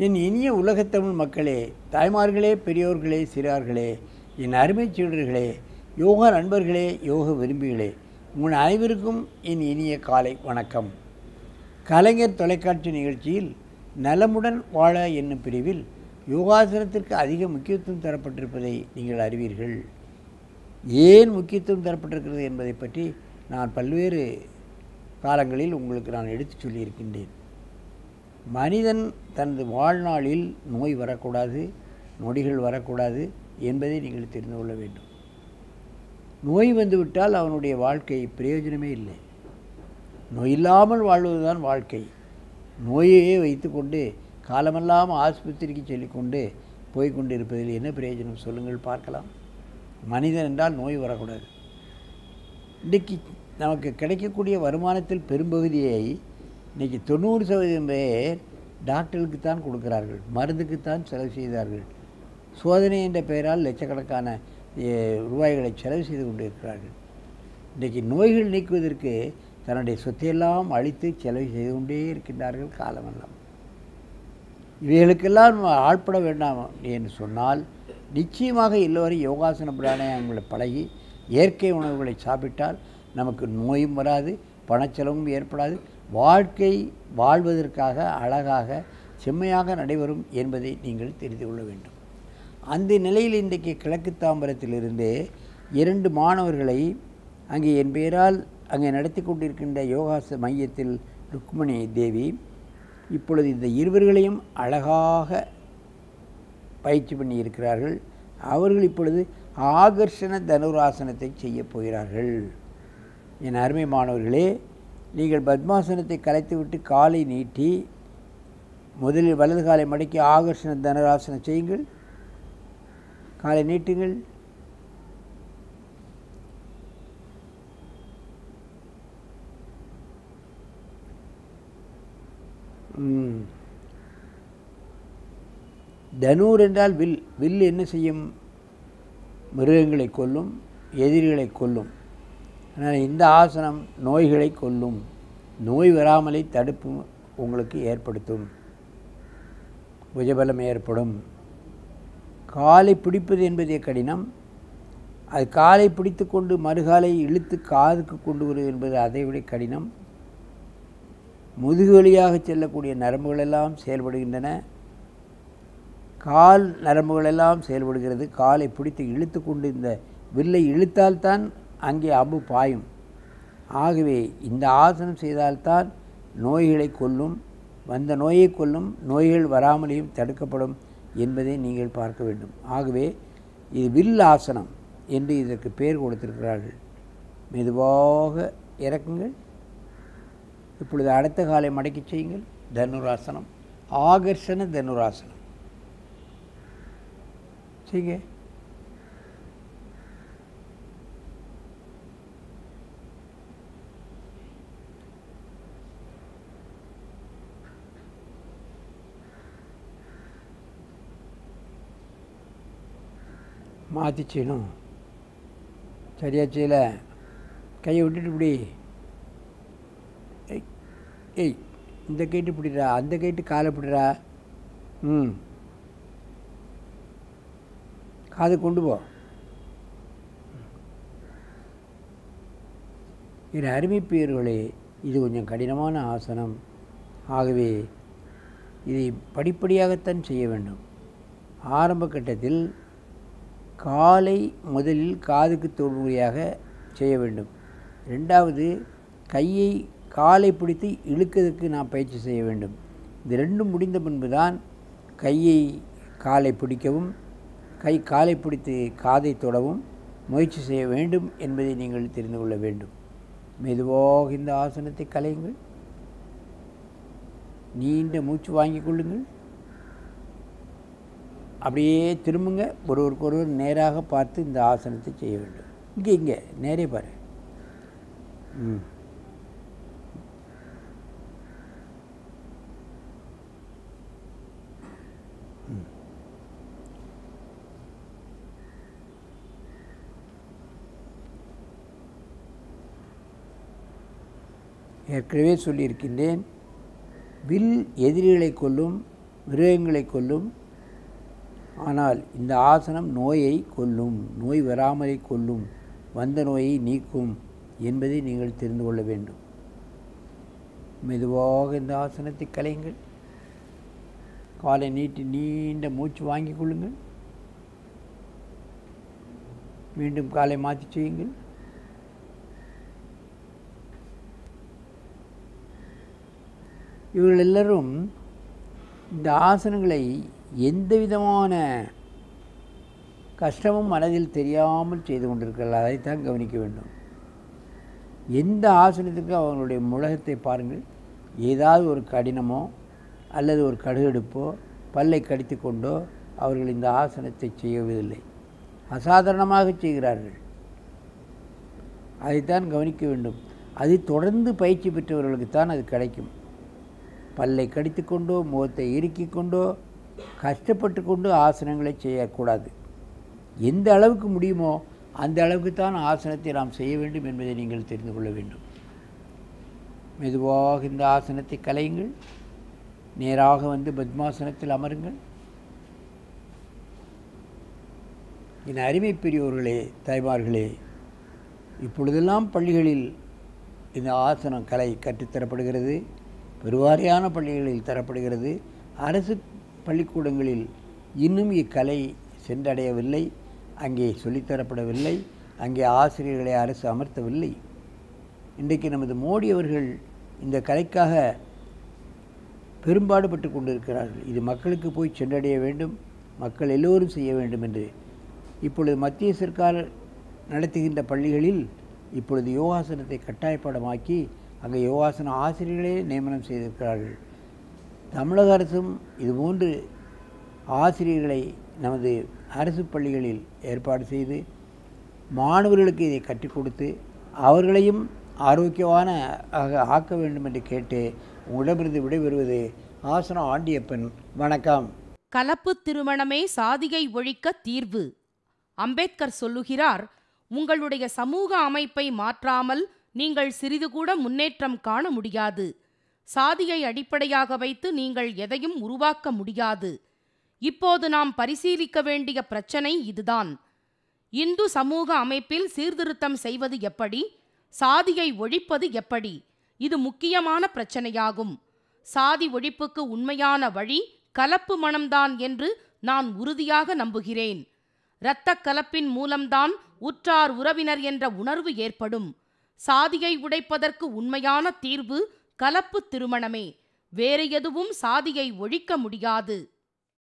என் இனிய உலகத்தமிழ் மக்களே, தாய்மார்களே, பெரியோர்களே, சிறார்களே, என் அருமைச் சீடர்களே, யோகா நண்பர்களே, யோக விரும்பிகளே, உங்கள் அனைவருக்கும் என் இனிய காலை வணக்கம். கலைஞர் தொலைக்காட்சி நிகழ்ச்சியில் நலமுடன் வாழ என்னும் பிரிவில் யோகாசனத்திற்கு அதிக முக்கியத்துவம் தரப்பட்டிருப்பதை நீங்கள் அறிவீர்கள். ஏன் முக்கியத்துவம் தரப்பட்டிருக்கிறது என்பதை பற்றி நான் பல்வேறு காலங்களில் உங்களுக்கு நான் எடுத்துச் சொல்லியிருக்கின்றேன். மனிதன் தனது வாழ்நாளில் நோய் வரக்கூடாது, நொடிகள் வரக்கூடாது என்பதை நீங்கள் தெரிந்து கொள்ள வேண்டும். நோய் வந்துவிட்டால் அவனுடைய வாழ்க்கை பிரயோஜனமே இல்லை. நோய் இல்லாமல் வாழ்வதுதான் வாழ்க்கை. நோயையே வைத்துக்கொண்டு காலமெல்லாம் ஆஸ்பத்திரிக்கு சொல்லிக்கொண்டு போய்கொண்டு இருப்பதில் என்ன பிரயோஜனம் சொல்லுங்கள் பார்க்கலாம். மனிதன் என்றால் நோய் வரக்கூடாது. இன்றைக்கு நமக்கு கிடைக்கக்கூடிய வருமானத்தில் பெரும்பகுதியை இன்றைக்கி 90% பேர் டாக்டர்களுக்குத்தான் கொடுக்கிறார்கள், மருந்துக்குத்தான் செலவு செய்தார்கள். சோதனை என்ற பெயரால் லட்சக்கணக்கான ரூபாய்களை செலவு செய்து கொண்டு இருக்கிறார்கள். இன்றைக்கு நோய்கள் நீக்குவதற்கு தன்னுடைய சொத்தையெல்லாம் அழித்து செலவு செய்து கொண்டே இருக்கின்றார்கள் காலமெல்லாம். இவைகளுக்கெல்லாம் ஆட்பட வேண்டாம் என்று சொன்னால் நிச்சயமாக எல்லோரும் யோகாசன பிராணாயாமங்களை பழகி இயற்கை உணவுகளை சாப்பிட்டால் நமக்கு நோயும் வராது, பணச்செலவும் ஏற்படாது, வாழ்க்கை வாழ்வதற்காக அழகாக செம்மையாக நடைபெறும் என்பதை நீங்கள் தெரிந்து கொள்ள வேண்டும். அந்த நிலையில் இன்றைக்கு கிழக்கு தாம்பரத்திலிருந்து 2 மாணவர்களை அங்கே என் பெயரால் அங்கே நடத்தி கொண்டிருக்கின்ற யோகாச மையத்தில் ருக்மணி தேவி இப்பொழுது இந்த இருவர்களையும் அழகாக பயிற்சி பண்ணி இருக்கிறார்கள். அவர்கள் இப்பொழுது ஆகர்ஷண தனுராசனத்தை செய்ய போகிறார்கள். என் அருமை மாணவர்களே, நீங்கள் பத்மாசனத்தை கலைத்துவிட்டு காலை நீட்டி முதலில் வலது காலை மடக்கி ஆகர்ஷண தனுராசனம் செய்யுங்கள். காலை நீட்டுங்கள். தனூர் என்றால் வில். வில் என்ன செய்யும்? மிருகங்களை கொல்லும், எதிரிகளை கொல்லும். ஆனால் இந்த ஆசனம் நோய்களை கொல்லும், நோய் வராமலை தடுப்பு உங்களுக்கு ஏற்படுத்தும், புஜபலம் ஏற்படும். காலை பிடிப்பது என்பதே கடினம். அது காலை பிடித்து கொண்டு மறுகாலை இழுத்து காதுக்கு கொண்டு வருவது என்பது அதைவிட கடினம். முதுகு வழியாக செல்லக்கூடிய நரம்புகளெல்லாம் செயல்படுகின்றன. கால் நரம்புகளெல்லாம் செயல்படுகிறது. காலை பிடித்து இழுத்து கொண்டு இந்த வில்லை இழுத்தால்தான் அங்கே அம்பு பாயும். ஆகவே இந்த ஆசனம் செய்தால்தான் நோய்களை கொல்லும், வந்த நோயை கொல்லும், நோய்கள் வராமலேயும் தடுக்கப்படும் என்பதை நீங்கள் பார்க்க வேண்டும். ஆகவே இது வில் ஆசனம் என்று இதற்கு பெயர் கொடுத்திருக்கிறார்கள். மெதுவாக இறக்குங்கள். இப்பொழுது அடுத்த காலை மடக்கி செய்யுங்கள். தனுராசனம், ஆகர்ஷண தனுராசனம் செய்யுங்க. மாற்றி செய்யணும். சரியா செய்யலை, கையை விட்டுட்டு இப்படி ஏய் இந்த கைட்டு பிடிடா, அந்த கைட்டு காலை பிடிடா, காதை கொண்டு போ. என் அருமை பெயர்களே, இது கொஞ்சம் கடினமான ஆசனம். ஆகவே இதை படிப்படியாகத்தான் செய்ய வேண்டும். ஆரம்ப கட்டத்தில் காலை முதலில் காதுக்கு தொடுமுறையாக செய்ய வேண்டும். 2வது கையை காலை பிடித்து இழுக்கிறதுக்கு நாம் பயிற்சி செய்ய வேண்டும். இது 2ம் முடிந்த பின்பு தான் கையை காலை பிடிக்கவும், காலை பிடித்து காதை தொடவும் முயற்சி செய்ய வேண்டும் என்பதை நீங்கள் தெரிந்து கொள்ள வேண்டும். மெதுவாக இந்த ஆசனத்தை கலையுங்கள். நீண்ட மூச்சு வாங்கிக் கொள்ளுங்கள். அப்படியே திரும்புங்க. ஒருவருக்கொருவர் நேராக பார்த்து இந்த ஆசனத்தை செய்ய வேண்டும். இங்கே நேரே பாரு. ஏற்கனவே சொல்லியிருக்கின்றேன், வில் எதிரிகளை கொல்லும், மிருகங்களை கொல்லும். ஆனால் இந்த ஆசனம் நோயை கொல்லும், நோய் வராமலை கொல்லும், வந்த நோயை நீக்கும் என்பதை நீங்கள் தெரிந்து கொள்ள வேண்டும். மெதுவாக இந்த ஆசனத்தை கலையுங்கள். காலை நீட்டி நீண்ட மூச்சு வாங்கிக் கொள்ளுங்கள். மீண்டும் காலை மாற்றி செய்யுங்கள். இவர்கள் எல்லோரும் இந்த ஆசனங்களை எந்த விதமான கஷ்டமும் மனதில் தெரியாமல் செய்து கொண்டிருக்கிறார்கள். அதைத்தான் கவனிக்க வேண்டும். எந்த ஆசனத்துக்கு அவர்களுடைய முழகத்தை பாருங்கள். ஏதாவது ஒரு கடினமோ அல்லது ஒரு கடுகெடுப்போ பல்லை கடித்து கொண்டோ அவர்கள் இந்த ஆசனத்தை செய்வதில்லை. அசாதாரணமாக செய்கிறார்கள். அதைத்தான் கவனிக்க வேண்டும். அது தொடர்ந்து பயிற்சி பெற்றவர்களுக்குத்தான் அது கிடைக்கும். பல்லை கடித்து கொண்டோ முகத்தை இறுக்கி கொண்டோ கஷ்டப்பட்டு கொண்டு ஆசனங்களை செய்யக்கூடாது. எந்த அளவுக்கு முடியுமோ அந்த அளவுக்கு தான் ஆசனத்தை நாம் செய்ய வேண்டும் என்பதை நீங்கள் தெரிந்து கொள்ள வேண்டும். மெதுவாக இந்த ஆசனத்தை கலையுங்கள். நேராக வந்து பத்மாசனத்தில் அமருங்கள். என் அருமை பெரியோர்களே, தாய்மார்களே, இப்பொழுதெல்லாம் பள்ளிகளில் இந்த ஆசனம் கலை கற்றுத்தரப்படுகிறது. பெருவாரியான பள்ளிகளில் தரப்படுகிறது. அரசு பள்ளிக்கூடங்களில் இன்னும் இக்கலை சென்றடையவில்லை. அங்கே சொல்லித்தரப்படவில்லை. அங்கே ஆசிரியர்களை அரசு அமர்த்தவில்லை. இன்றைக்கு நமது மோடி அவர்கள் இந்த கலைக்காக பெரும்பாடுபட்டு கொண்டிருக்கிறார்கள். இது மக்களுக்கு போய் சென்றடைய வேண்டும், மக்கள் எல்லோரும் செய்ய வேண்டும் என்று. இப்பொழுது மத்திய சர்க்கார் நடத்துகின்ற பள்ளிகளில் இப்பொழுது யோகாசனத்தை கட்டாயப்பாடமாக்கி அங்கே யோகாசன ஆசிரியர்களே நியமனம் செய்திருக்கிறார்கள். தமிழக அரசும் இதுபோன்று ஆசிரியர்களை நமது அரசு பள்ளிகளில் ஏற்பாடு செய்து மாணவர்களுக்கு இதை கற்றுக் கொடுத்து அவர்களையும் ஆரோக்கியமான ஆக்க வேண்டும் என்று கேட்டு உங்களிடமிருந்து விடைபெறுவது ஆசனம் ஆண்டியப்பன். வணக்கம். கலப்பு திருமணமே சாதியை ஒழிக்க தீர்வு. அம்பேத்கர் சொல்லுகிறார், உங்களுடைய சமூக அமைப்பை மாற்றாமல் நீங்கள் சிறிது கூட முன்னேற்றம் காண முடியாது. சாதியை அடிப்படையாக வைத்து நீங்கள் எதையும் உருவாக்க முடியாது. இப்போது நாம் பரிசீலிக்க வேண்டிய பிரச்சனை இதுதான். இந்து சமூக அமைப்பில் சீர்திருத்தம் செய்வது எப்படி? சாதியை ஒழிப்பது எப்படி? இது முக்கியமான பிரச்சனையாகும். சாதி ஒழிப்புக்கு உண்மையான வழி கலப்பு மணம்தான் என்று நான் உறுதியாக நம்புகிறேன். இரத்தக் கலப்பின் மூலம்தான் உற்றார் உறவினர் என்ற உணர்வு ஏற்படும். சாதியை உடைப்பதற்கு உண்மையான தீர்வு கலப்பு திருமணமே. வேறு எதுவும் சாதியை ஒழிக்க முடியாது.